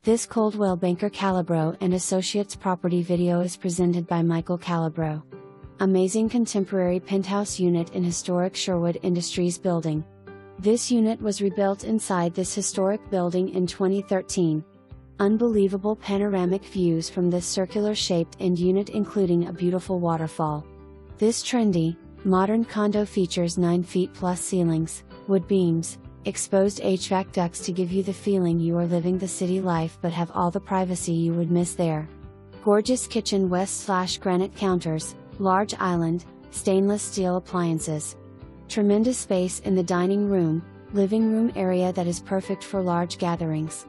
This Coldwell Banker Calabro and Associates property video is presented by Michael Calabro. Amazing contemporary penthouse unit in Historic Sherwood Industries building. This unit was rebuilt inside this historic building in 2013. Unbelievable panoramic views from this circular-shaped end unit, including a beautiful waterfall. This trendy, modern condo features 9 feet plus ceilings, wood beams, exposed HVAC ducts to give you the feeling you are living the city life but have all the privacy you would miss there. Gorgeous kitchen west/granite counters, large island, stainless steel appliances. Tremendous space in the dining room, living room area that is perfect for large gatherings.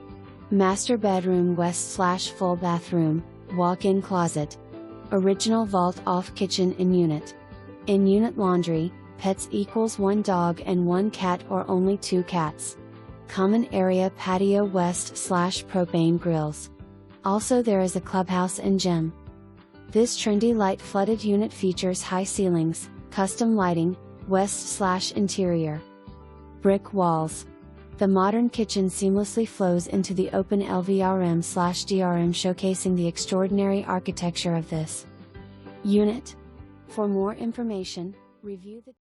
Master bedroom west/full bathroom, walk-in closet. Original vault-off kitchen in-unit. In-unit laundry, pets equals 1 dog and 1 cat or only 2 cats. Common area patio west/propane grills. Also there is a clubhouse and gym. This trendy light flooded unit features high ceilings, custom lighting, west/interior. Brick walls. The modern kitchen seamlessly flows into the open LVRM/DRM, showcasing the extraordinary architecture of this unit. For more information, review the